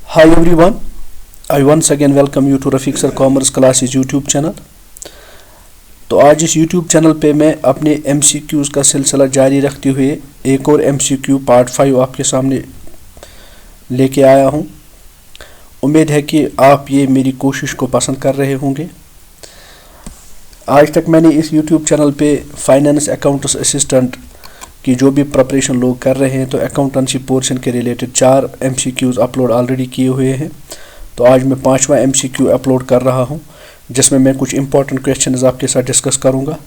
Hi everyone, I once again welcome you to Rafiq Sir Commerce Classes YouTube channel. तो आज इस YouTube channel पे मैं अपने MCQs का सिलसिला जारी रखते हुए एक और MCQ पार्ट 5 आपके सामने लेके आया हूँ। उम्मीद है कि आप ये मेरी कोशिश को पसंद कर रहे होंगे। आज तक मैंने इस YouTube चैनल पे फाइनेंस अकाउंट्स असिस्टेंट कि जो भी प्रिपरेशन लोग कर रहे हैं तो अकाउंटेंसी पोर्शन के रिलेटेड 4 MCQs अपलोड ऑलरेडी किए हुए हैं। तो आज मैं 5वां MCQ अपलोड कर रहा हूं जिसमें मैं कुछ इंपॉर्टेंट क्वेश्चंस आपके साथ डिस्कस करूंगा।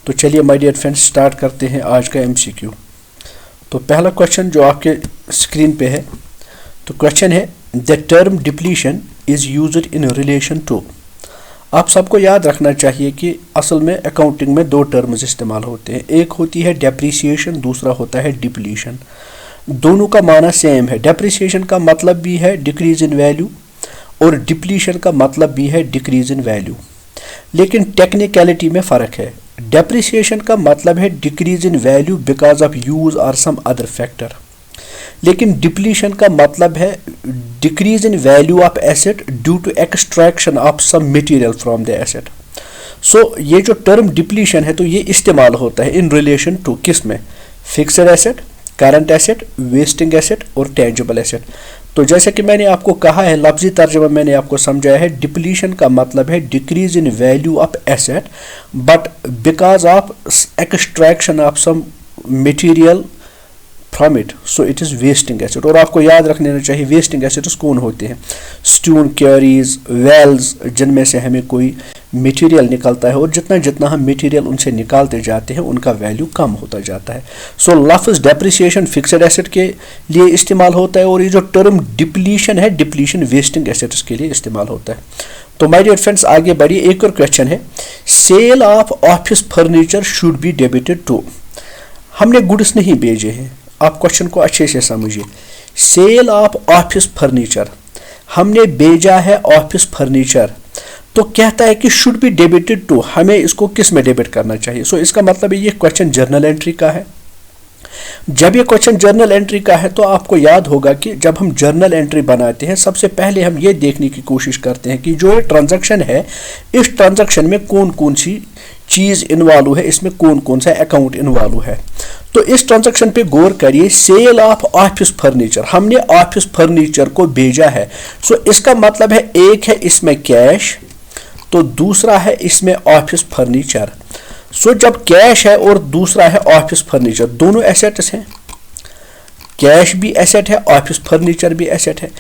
तो चलिए माय डियर फ्रेंड्स स्टार्ट करते हैं आज का MCQ। तो पहला क्वेश्चन जो आपके स्क्रीन पे है, तो क्वेश्चन है the term depletion is used in relation to. आप सबको याद रखना चाहिए कि असल में अकाउंटिंग में 2 टर्म्स इस्तेमाल होते हैं, एक होती है डेप्रिसिएशन, दूसरा होता है डिप्लीशन। दोनों का माना सेम है। डेप्रिसिएशन का मतलब भी है डिक्रीज इन वैल्यू और डिप्लीशन का मतलब भी है डिक्रीज इन वैल्यू, लेकिन टेक्निकलिटी में फ़र्क है। डेप्रिसिएशन का मतलब है decrease in value because of use और सम अदर फैक्टर, लेकिन डिप्लीशन का मतलब है decrease in value of asset due to extraction of some material from the asset. So ये जो टर्म डिप्लीशन है तो ये इस्तेमाल होता है इन रिलेशन टू किस में, fixed asset, current asset, wasting asset और टेंजिबल एसेट। तो जैसे कि मैंने आपको कहा है, लफ्जी तर्जुमा मैंने आपको समझाया है, डिप्लीशन का मतलब है decrease in value of asset but because of extraction of some material from it, so it is wasting asset. और आपको याद रखना चाहिए वेस्टिंग एसेट्स कौन होते हैं, स्टोन क्वेरीज, वेल्स, जिनमें से हमें कोई मटेरियल निकलता है और जितना जितना हम मटेरियल उनसे निकालते जाते हैं उनका वैल्यू कम होता जाता है। सो लफ्ज़ डेप्रिसिएशन फिक्स्ड एसेट के लिए इस्तेमाल होता है और ये जो टर्म डिप्लीशन है, डिप्लीशन वेस्टिंग एसेट्स के लिए इस्तेमाल होता है। तो माय डियर फ्रेंड्स आगे बढ़िए, एक और क्वेश्चन है sale of office furniture should be debited to. हमने गुड्स नहीं भेजे हैं, आप क्वेश्चन को अच्छे से समझिए। सेल ऑफ ऑफिस फर्नीचर, हमने भेजा है ऑफिस फर्नीचर, तो कहता है कि शुड बी डेबिटेड टू, हमें इसको किस में डेबिट करना चाहिए। सो इसका मतलब ये क्वेश्चन जर्नल एंट्री का है। जब ये क्वेश्चन जर्नल एंट्री का है तो आपको याद होगा कि जब हम जर्नल एंट्री बनाते हैं सबसे पहले हम ये देखने की कोशिश करते हैं कि जो ये ट्रांजैक्शन है इस ट्रांजैक्शन में कौन कौन सी चीज़ इन्वॉल्व है, इसमें कौन कौन सा अकाउंट इन्वॉल्व है। तो इस ट्रांजैक्शन पे गौर करिए, सेल ऑफ ऑफिस फर्नीचर, हमने ऑफिस फर्नीचर को भेजा है। सो इसका मतलब है एक है इसमें कैश तो दूसरा है इसमें ऑफिस फर्नीचर। सो जब कैश है और दूसरा है ऑफिस फर्नीचर, दोनों एसेट्स हैं, कैश भी एसेट है, ऑफिस फर्नीचर भी एसेट है।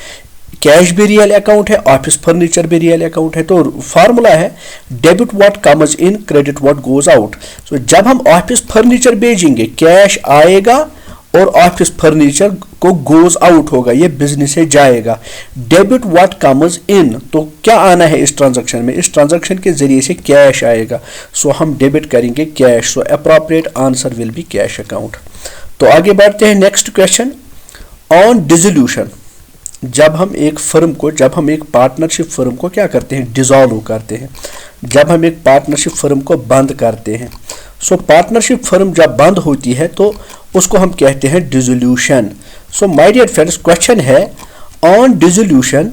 कैश भी रियल अकाउंट है, ऑफिस फर्नीचर भी रियल अकाउंट है। तो फार्मूला है debit what comes in, credit what goes out. So जब हम ऑफिस फर्नीचर भेजेंगे कैश आएगा और ऑफिस फर्नीचर को गोज आउट होगा, ये बिजनेस से जाएगा। डेबिट व्हाट कम्स इन, तो क्या आना है इस ट्रांजैक्शन में, इस ट्रांजैक्शन के जरिए से कैश आएगा। सो हम डेबिट करेंगे cash. So appropriate answer will be cash account. तो आगे बढ़ते हैं नेक्स्ट क्वेश्चन ऑन डिसोल्यूशन। जब हम एक फर्म को, जब हम एक पार्टनरशिप फर्म को क्या करते हैं, डिसॉल्व करते हैं, जब हम एक पार्टनरशिप फर्म को बंद करते हैं। सो पार्टनरशिप फर्म जब बंद होती है तो उसको हम कहते हैं dissolution. So my dear friends question है ऑन डिसोल्यूशन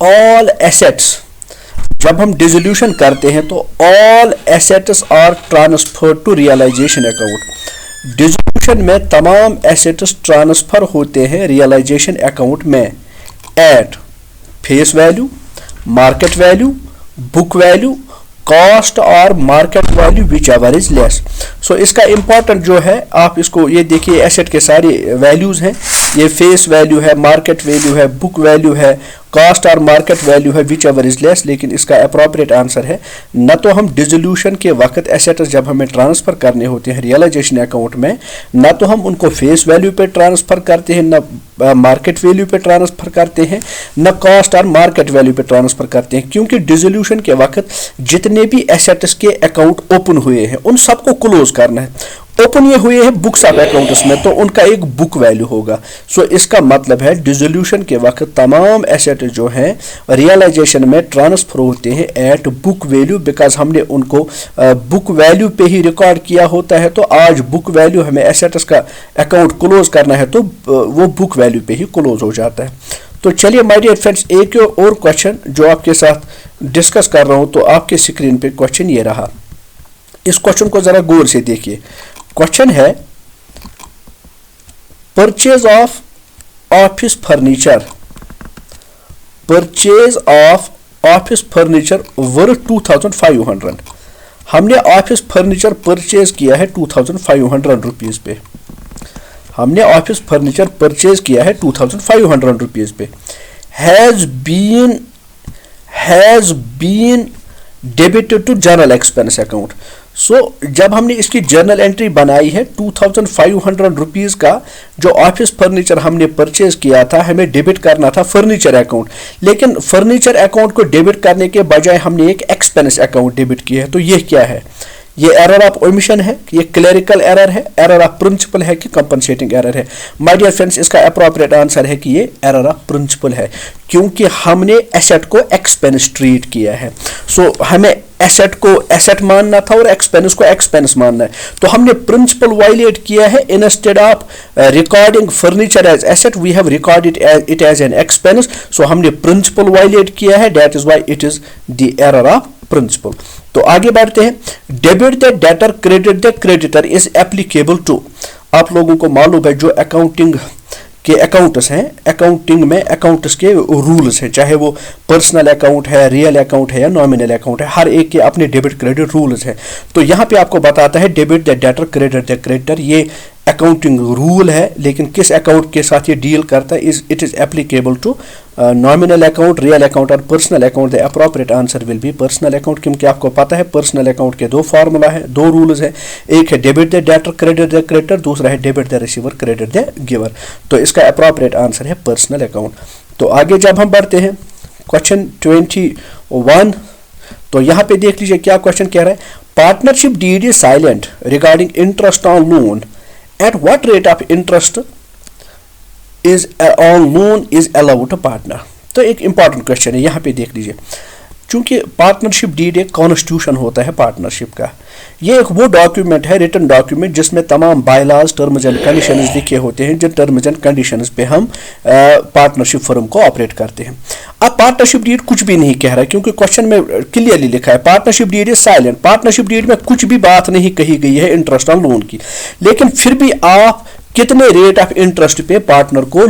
ऑल एसेट्स। जब हम डिसोल्यूशन करते हैं तो all assets are transfer to realization account. Dissolution में तमाम एसेट्स ट्रांसफर होते हैं रियलाइजेशन अकाउंट में at face value, market value, book value, cost और market value whichever is less. So इसका इंपॉर्टेंट जो है, आप इसको ये देखिए, एसेट के सारे वैल्यूज हैं, ये फेस वैल्यू है, मार्केट वैल्यू है, बुक वैल्यू है, कॉस्ट और मार्केट वैल्यू है विच एवर इज लेस। लेकिन इसका अप्रोप्रिएट आंसर है न तो हम डिसोल्यूशन के वक्त एसेट्स जब हमें ट्रांसफर करने होते हैं रियलाइजेशन अकाउंट में, न तो हम उनको फेस वैल्यू पे ट्रांसफर करते हैं, न मार्केट वैल्यू पे ट्रांसफर करते हैं, न कॉस्ट और मार्केट वैल्यू पे ट्रांसफर करते हैं, क्योंकि डिसोल्यूशन के वक्त जितने भी एसेट्स के अकाउंट ओपन हुए हैं उन सबको क्लोज करना है। ओपन ये हुए हैं बुक्स ऑफ अकाउंट्स में तो उनका एक बुक वैल्यू होगा। सो इसका मतलब है डिसोल्यूशन के वक्त तमाम एसेट जो हैं रियलाइजेशन में ट्रांसफर होते हैं एट बुक वैल्यू, बिकॉज हमने उनको बुक वैल्यू पे ही रिकॉर्ड किया होता है। तो आज बुक वैल्यू हमें एसेट्स का अकाउंट क्लोज करना है तो वो बुक वैल्यू पे ही क्लोज हो जाता है। तो चलिए माय डियर फ्रेंड्स, एक और क्वेश्चन जो आपके साथ डिस्कस कर रहा हूं। तो आपके स्क्रीन पे क्वेश्चन ये रहा, इस क्वेश्चन को जरा गौर से देखिए। क्वेश्चन है purchase of office furniture, purchase of office furniture worth 2500। हमने ऑफिस फर्नीचर परचेज किया है 2500 रुपीज पे, हमने ऑफिस फर्नीचर परचेज किया है 2500 रुपीज पे। Has been debited to journal expense account. So जब हमने इसकी जर्नल एंट्री बनाई है 2500 रुपीज का जो ऑफिस फर्नीचर हमने परचेज किया था, हमें डेबिट करना था फर्नीचर अकाउंट, लेकिन फर्नीचर अकाउंट को डेबिट करने के बजाय हमने एक एक्सपेंस अकाउंट डेबिट किया है। तो ये क्या है? ये एरर ऑफ ओमिशन है, ये क्लरिकल एरर है, एरर ऑफ प्रिंसिपल है कि कंपनसेटिंग एरर है? माय डियर फ्रेंड्स, इसका अप्रोप्रिएट आंसर है कि ये एरर ऑफ प्रिंसिपल है, क्योंकि हमने एसेट को एक्सपेंस ट्रीट किया है। सो हमें एसेट को एसेट मानना था और एक्सपेंस को एक्सपेंस मानना है। तो हमने प्रिंसिपल वायलेट किया है। Instead of recording furniture as asset we have recorded it as an expense. So हमने प्रिंसिपल वायलेट किया है, that is why it is the error of principle. तो आगे बढ़ते हैं। Debit the debtor credit the creditor is applicable to. आप लोगों को मालूम है जो अकाउंटिंग के अकाउंट्स हैं, अकाउंटिंग में अकाउंट्स के रूल्स हैं, चाहे वो पर्सनल अकाउंट है, रियल अकाउंट है या नॉमिनल अकाउंट है, हर एक के अपने डेबिट क्रेडिट रूल्स हैं। तो यहाँ पे आपको बताता है debit the debtor credit the creditor, ये अकाउंटिंग रूल है, लेकिन किस अकाउंट के साथ ये डील करता है? It is applicable to nominal account, real account और personal account. The appropriate answer will be personal account, क्योंकि आपको पता है पर्सनल अकाउंट के दो फार्मूला है, दो रूल्स है, एक है debit the debtor credit the creditor, दूसरा है debit the receiver credit the giver. तो इसका अप्रोप्रिएट आंसर है पर्सनल अकाउंट। तो आगे जब हम बढ़ते हैं क्वेश्चन 21, तो यहाँ पे देख लीजिए क्या क्वेश्चन कह रहा है। Partnership deed is silent regarding interest on loan, at what rate of interest is on loan is allowed to partner? तो एक इंपॉर्टेंट क्वेश्चन है, यहाँ पे देख लीजिए। चूंकि पार्टनरशिप डीड एक कॉन्स्टिट्यूशन होता है पार्टनरशिप का, ये एक वो डॉक्यूमेंट है, रिटन डॉक्यूमेंट, जिसमें तमाम बायलॉज, टर्म्स एंड कंडीशंस लिखे होते हैं, जिन टर्म्स एंड कंडीशंस पे हम पार्टनरशिप फर्म को ऑपरेट करते हैं। अब पार्टनरशिप डीड कुछ भी नहीं कह रहा है, क्योंकि क्वेश्चन में क्लियरली लिखा है partnership deed is silent. Partnership deed में कुछ भी बात नहीं कही गई है इंटरेस्ट ऑन लोन की, लेकिन फिर भी आप कितने रेट ऑफ इंटरेस्ट पे पार्टनर को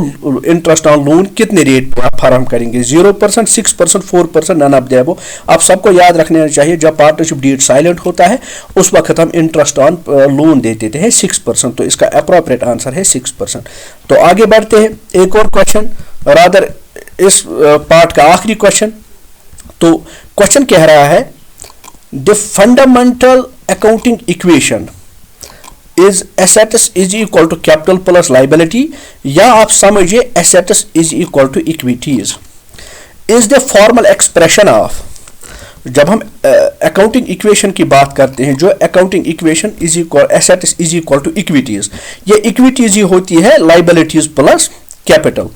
इंटरेस्ट ऑन लोन कितने रेट पर फराहम करेंगे? 0%, 6%, 4%, नन ऑफ द अबव। आप सबको याद रखना चाहिए जब पार्टनरशिप डीड साइलेंट होता है उस वक्त हम इंटरेस्ट ऑन लोन दे देते हैं 6%। तो इसका अप्रोप्रिएट आंसर है 6%। तो आगे बढ़ते हैं, एक और क्वेश्चन, रादर इस पार्ट का आखिरी क्वेश्चन। तो क्वेश्चन कह रहा है the fundamental accounting equation is assets is equal to capital plus liability, या आप समझिए assets is equal to equities, is the formal expression of. जब हम अकाउंटिंग इक्वेशन की बात करते हैं, जो accounting equation is equal assets is equal to equities, ये इक्विटीज ही होती है लाइबिलिटीज प्लस कैपिटल।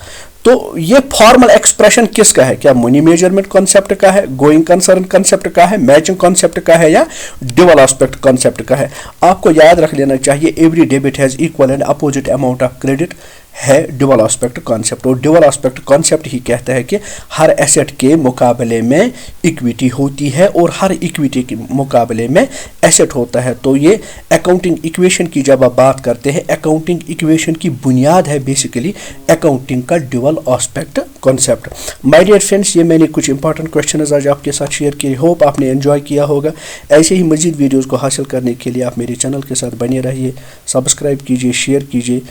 तो ये फॉर्मल एक्सप्रेशन किसका है? क्या मनी मेजरमेंट कॉन्सेप्ट का है, गोइंग कंसर्न कॉन्सेप्ट का है, मैचिंग कॉन्सेप्ट का है, या ड्यूअल एस्पेक्ट कॉन्सेप्ट का है? आपको याद रख लेना चाहिए every debit has equal and opposite amount of credit है ड्यूअल एस्पेक्ट कॉन्सेप्ट। और ड्यूअल एस्पेक्ट कॉन्सेप्ट ही कहता है कि हर एसेट के मुकाबले में इक्विटी होती है और हर इक्विटी के मुकाबले में एसेट होता है। तो ये अकाउंटिंग इक्वेशन की जब आप बात करते हैं, अकाउंटिंग इक्वेशन की बुनियाद है बेसिकली अकाउंटिंग का dual aspect concept. My dear friends, ये मैंने कुछ इंपॉर्टेंट क्वेश्चन आज आपके साथ शेयर किए, होप आपने एंजॉय किया होगा। ऐसे ही मजीद वीडियोज़ को हासिल करने के लिए आप मेरे चैनल के साथ बने रहिए, सब्सक्राइब कीजिए, शेयर कीजिए,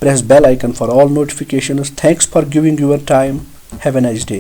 press bell icon for all notifications. Thanks for giving your time. Have a nice day.